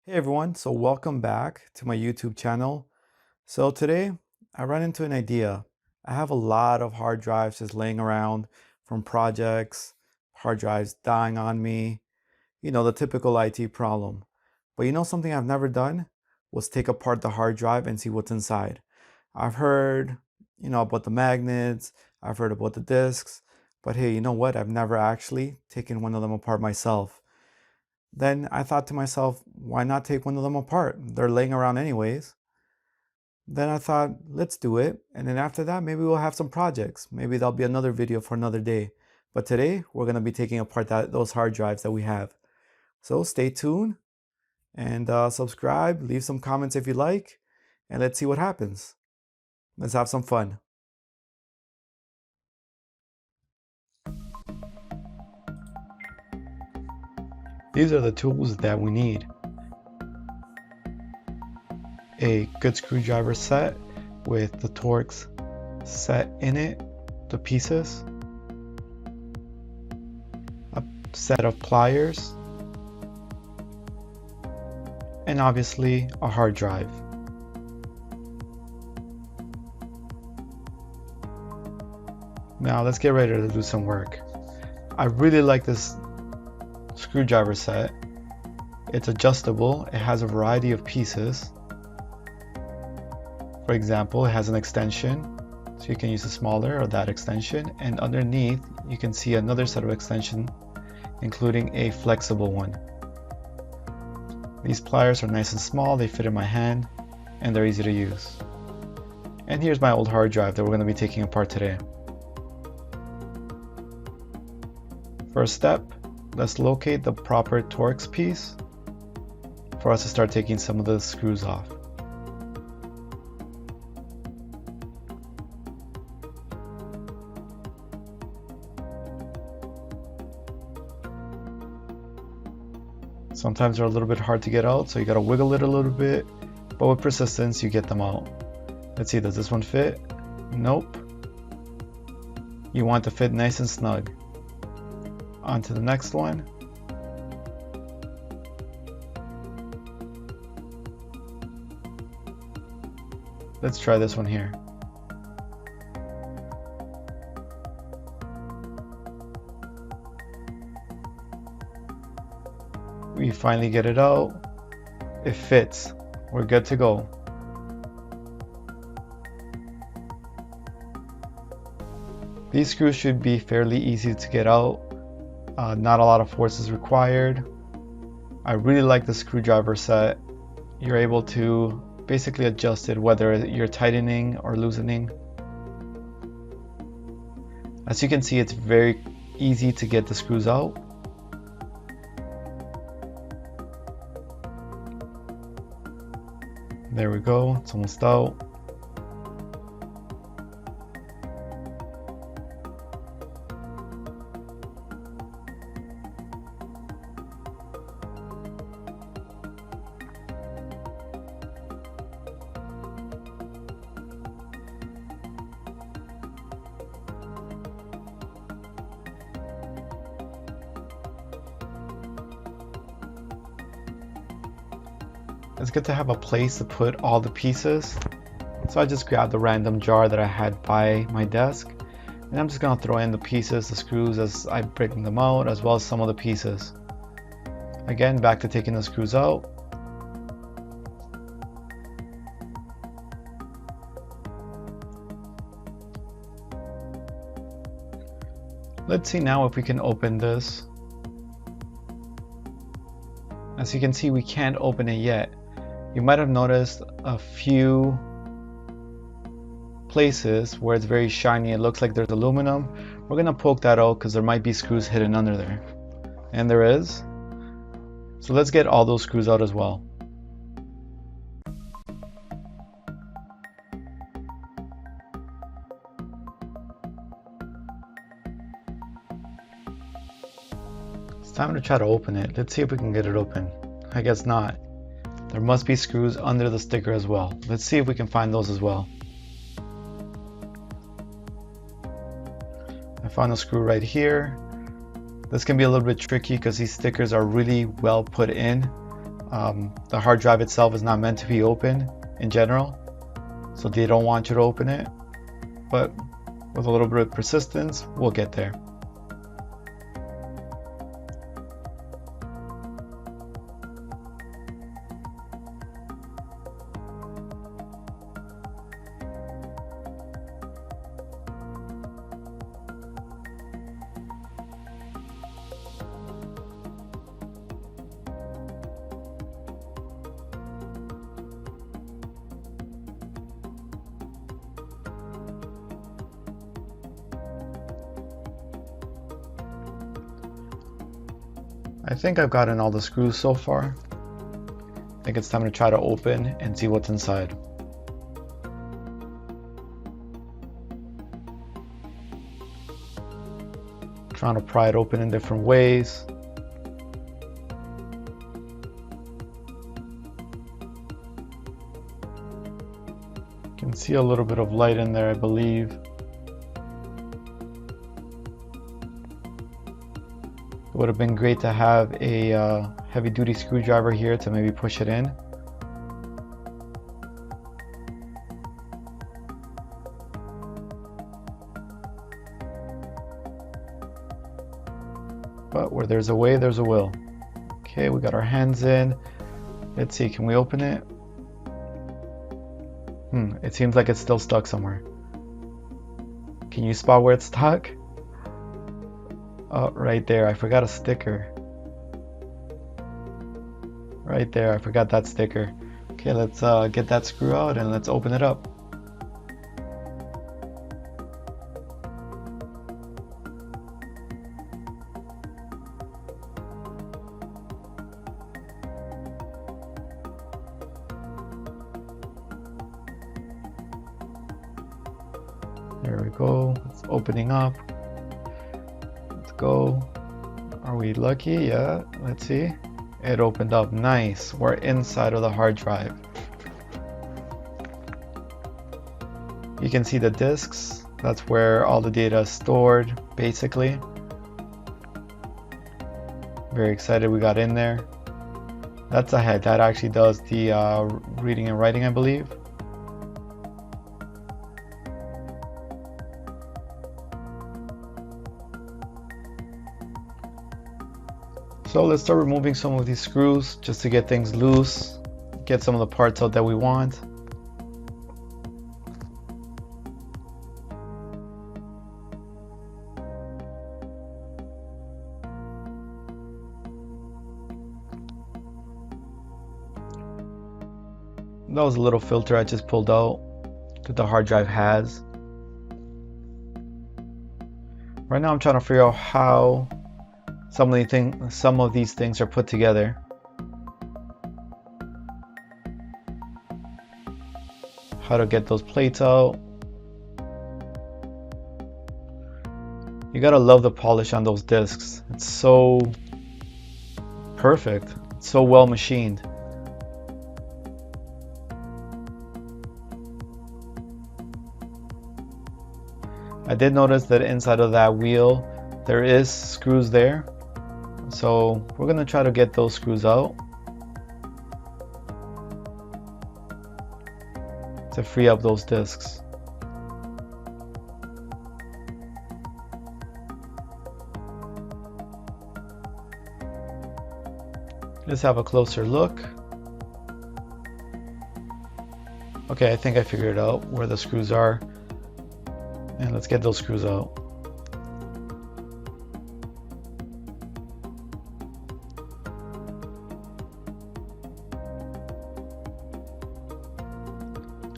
Hey everyone, so welcome back to my YouTube channel. So today I ran into an idea. I have a lot of hard drives just laying around from projects, hard drives dying on me, the typical IT problem. But something I've never done was take apart the hard drive and see what's inside. I've heard, about the magnets, I've heard about the disks, but hey, you know what? I've never actually taken one of them apart myself. Then I thought to myself, why not take one of them apart? They're laying around anyways. Then I thought, let's do it. And then after that, maybe we'll have some projects. Maybe that'll be another video for another day. But today, we're going to be taking apart those hard drives that we have. So stay tuned and subscribe, leave some comments if you like, and let's see what happens. Let's have some fun. These are the tools that we need. A good screwdriver set with the Torx set in it, the pieces, a set of pliers, and obviously a hard drive. Now let's get ready to do some work. I really like this screwdriver set. It's adjustable, it has a variety of pieces. For example, it has an extension, so you can use a smaller or that extension, and underneath you can see another set of extension, including a flexible one. These pliers are nice and small, they fit in my hand, and they're easy to use. And here's my old hard drive that we're going to be taking apart today. First step, let's locate the proper Torx piece for us to start taking some of the screws off. Sometimes they're a little bit hard to get out, so you gotta wiggle it a little bit, but with persistence you get them out. Let's see, does this one fit? Nope. You want to fit nice and snug. On to the next one. Let's try this one here. We finally get it out. It fits. We're good to go. These screws should be fairly easy to get out. Not a lot of force is required. I really like the screwdriver set. You're able to basically adjust it whether you're tightening or loosening. As you can see, it's very easy to get the screws out. There we go, it's almost out. It's good to have a place to put all the pieces. So I just grabbed the random jar that I had by my desk, and I'm just gonna throw in the pieces, the screws as I break them out, as well as some of the pieces. Again, back to taking the screws out. Let's see now if we can open this. As you can see, we can't open it yet. You might have noticed a few places where it's very shiny. It looks like there's aluminum. We're gonna poke that out because there might be screws hidden under there. And there is. So let's get all those screws out as well. It's time to try to open it. Let's see if we can get it open. I guess not. There must be screws under the sticker as well. Let's see if we can find those as well. I found a screw right here. This can be a little bit tricky because these stickers are really well put in. The hard drive itself is not meant to be open in general, so they don't want you to open it, but with a little bit of persistence, we'll get there. I think I've gotten all the screws so far. I think it's time to try to open and see what's inside. Trying to pry it open in different ways. You can see a little bit of light in there, I believe. It would have been great to have a heavy-duty screwdriver here to maybe push it in. But where there's a way, there's a will. Okay, we got our hands in. Let's see, can we open it? It seems like it's still stuck somewhere. Can you spot where it's stuck? Oh, right there, I forgot a sticker. Right there, I forgot that sticker. Okay, let's get that screw out and let's open it up. There we go, it's opening up. Let's go. Are we lucky? Yeah, let's see. It opened up. Nice. We're inside of the hard drive. You can see the disks. That's where all the data is stored, basically. Very excited we got in there. That's a head. That actually does the reading and writing, I believe. So let's start removing some of these screws just to get things loose, get some of the parts out that we want. That was a little filter I just pulled out that the hard drive has. Right now I'm trying to figure out how some of these things are put together. How to get those plates out. You gotta love the polish on those discs. It's so perfect. It's so well machined. I did notice that inside of that wheel there is screws there. So we're gonna try to get those screws out to free up those discs. Let's have a closer look. Okay, I think I figured out where the screws are. And let's get those screws out.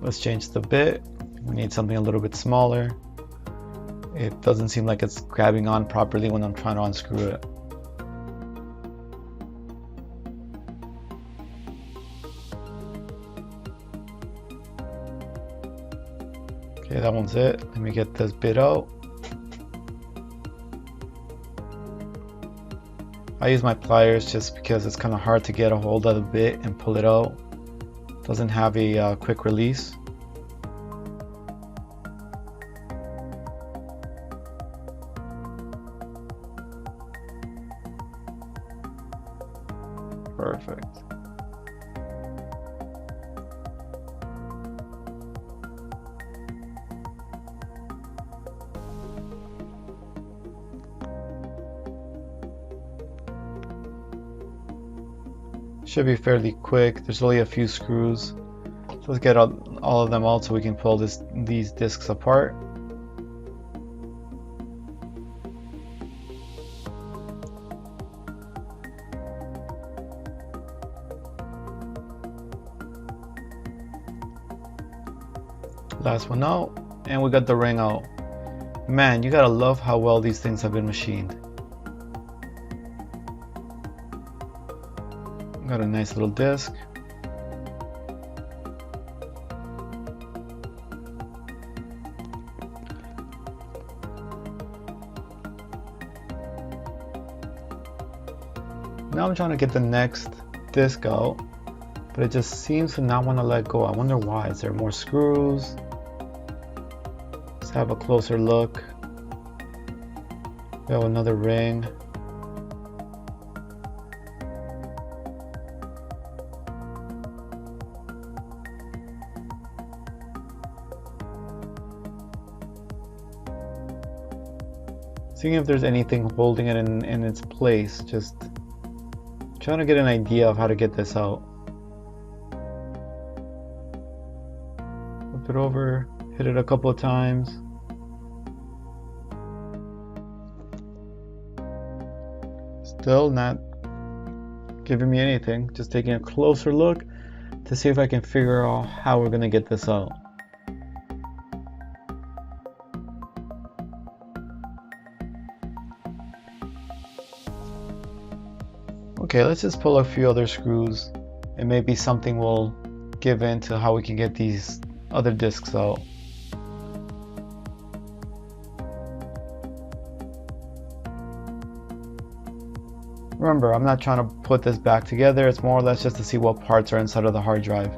Let's change the bit. We need something a little bit smaller. It doesn't seem like it's grabbing on properly when I'm trying to unscrew it. Okay, that one's it. Let me get this bit out. I use my pliers just because it's kind of hard to get a hold of the bit and pull it out. Doesn't have a quick release. Perfect. Should be fairly quick. There's only a few screws. So let's get all of them out so we can pull these discs apart. Last one out, and we got the ring out. Man, you gotta love how well these things have been machined. Got a nice little disc. Now I'm trying to get the next disc out, but it just seems to not want to let go. I wonder why. Is there more screws? Let's have a closer look. We have another ring. Seeing if there's anything holding it in its place, just trying to get an idea of how to get this out. Flip it over, hit it a couple of times. Still not giving me anything, just taking a closer look to see if I can figure out how we're gonna get this out. Okay, let's just pull a few other screws and maybe something will give in to how we can get these other discs out. Remember, I'm not trying to put this back together, it's more or less just to see what parts are inside of the hard drive.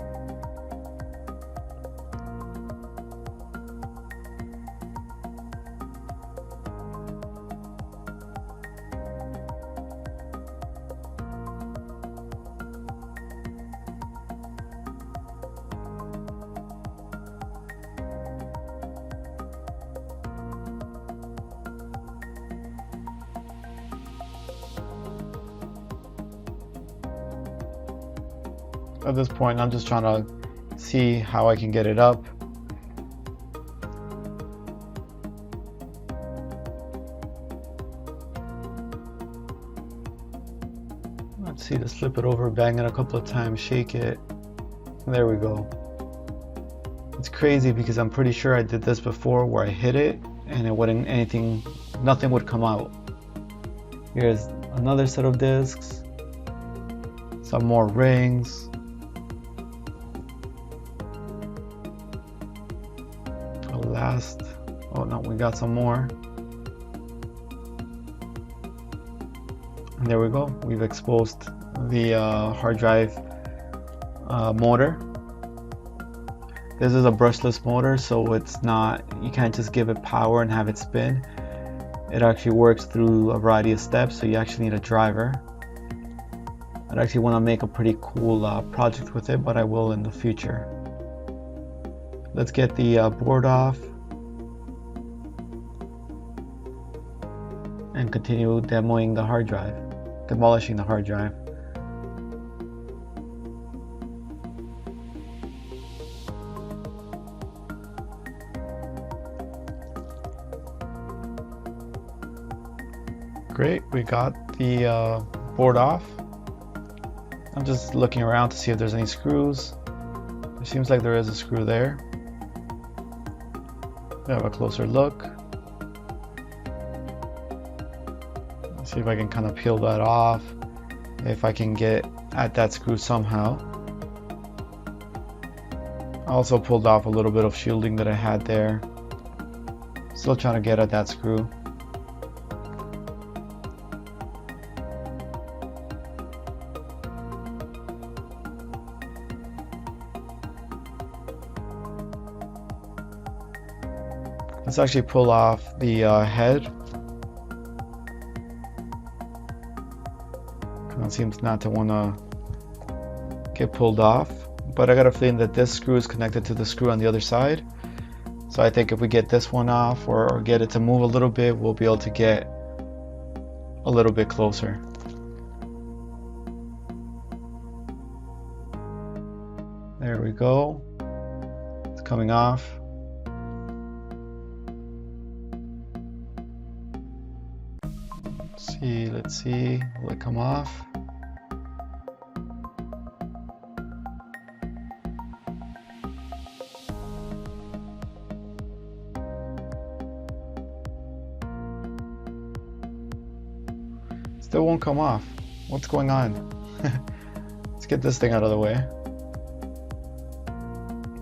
At this point, I'm just trying to see how I can get it up. Let's see, just flip it over, bang it a couple of times, shake it. There we go. It's crazy because I'm pretty sure I did this before where I hit it and it wouldn't nothing would come out. Here's another set of discs, some more rings. Oh no, we got some more. And there we go. We've exposed the hard drive motor. This is a brushless motor, so it's not, you can't just give it power and have it spin. It actually works through a variety of steps, so you actually need a driver. I'd actually want to make a pretty cool project with it, but I will in the future. Let's get the board off and continue demolishing the hard drive. Great, we got the board off. I'm just looking around to see if there's any screws. It seems like there is a screw there. We have a closer look. Let's see if I can kind of peel that off. If I can get at that screw somehow. I also pulled off a little bit of shielding that I had there. Still trying to get at that screw. Let's actually pull off the head. Kind of seems not to want to get pulled off, but I got a feeling that this screw is connected to the screw on the other side. So I think if we get this one off or get it to move a little bit, we'll be able to get a little bit closer. There we go. It's coming off. Let's see, will it come off? Still won't come off. What's going on? Let's get this thing out of the way.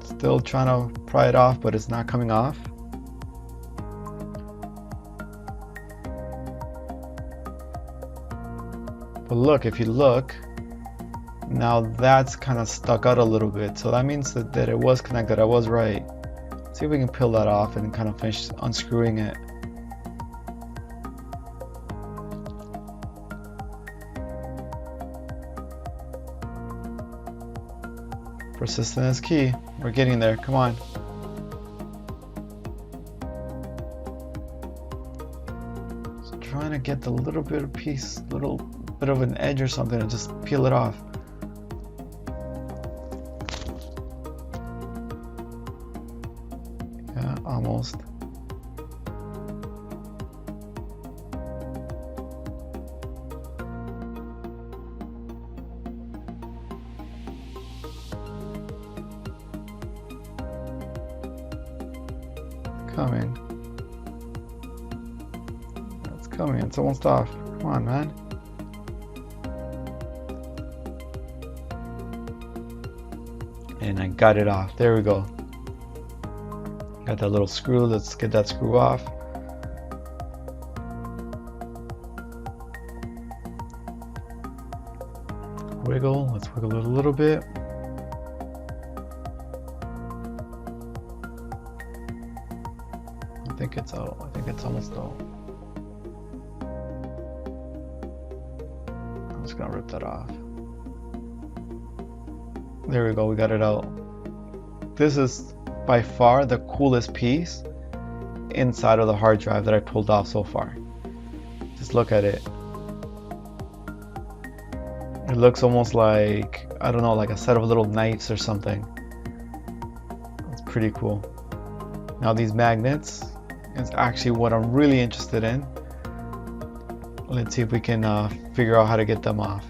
Still trying to pry it off, but it's not coming off. But look, if you look, now that's kind of stuck out a little bit. So that means that it was connected. I was right. Let's see if we can peel that off and kind of finish unscrewing it. Persistence is key. We're getting there. Come on. Just trying to get the little bit of piece, little bit of an edge or something, and just peel it off. Yeah, almost. Coming. It's coming. It's almost off. Come on, man. And I got it off. There we go. Got that little screw. Let's get that screw off. Wiggle. Let's wiggle it a little bit. I think it's out. I think it's almost out. I'm just gonna rip that off. There we go, we got it out. This is by far the coolest piece inside of the hard drive that I pulled off so far. Just look at it. It looks almost like, I don't know, like a set of little knives or something. It's pretty cool. Now these magnets is actually what I'm really interested in. Let's see if we can figure out how to get them off.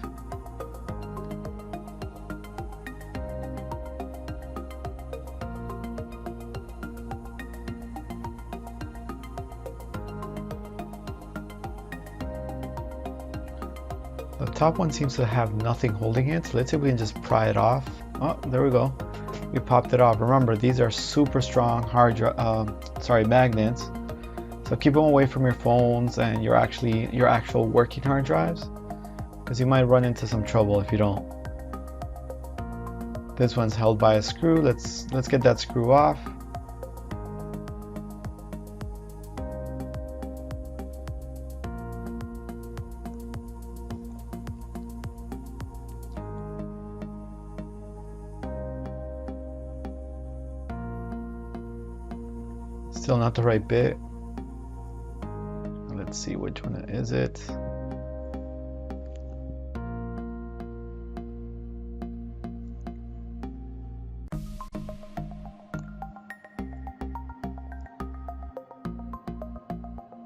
The top one seems to have nothing holding it, so let's see if we can just pry it off. Oh, there we go. We popped it off. Remember, these are super strong magnets. So keep them away from your phones and your actual working hard drives, because you might run into some trouble if you don't. This one's held by a screw. Let's get that screw off. Still not the right bit. Let's see which one is it.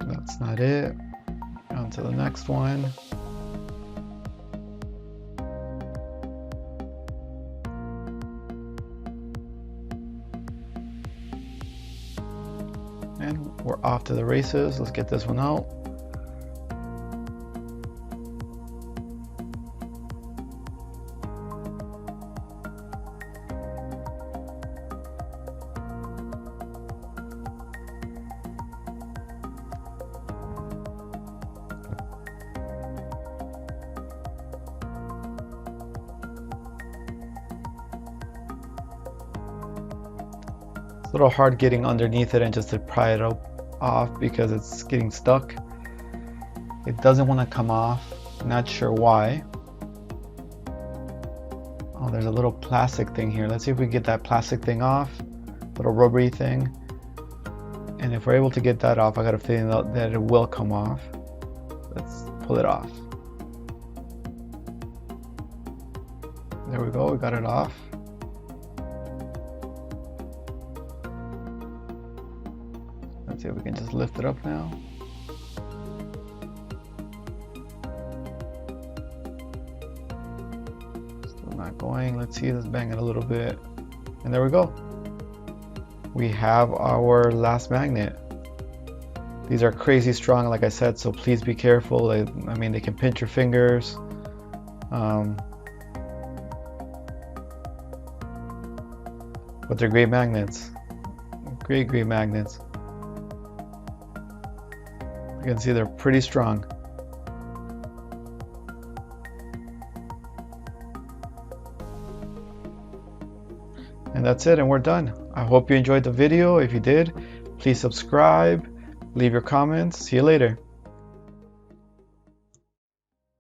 That's not it. On to the next one. And we're off to the races. Let's get this one out. It's a little hard getting underneath it and just to pry it off because it's getting stuck. It doesn't want to come off. Not sure why. Oh, there's a little plastic thing here. Let's see if we can get that plastic thing off. Little rubbery thing. And if we're able to get that off, I got a feeling that it will come off. Let's pull it off. There we go, we got it off. see if we can just lift it up now. Still not going. Let's see, let's bang it a little bit. And there we go. We have our last magnet. These are crazy strong, like I said, so please be careful. I mean, they can pinch your fingers. But they're great magnets. Great magnets. You can see they're pretty strong. And that's it, and we're done. I hope you enjoyed the video. If you did, please subscribe, leave your comments. See you later.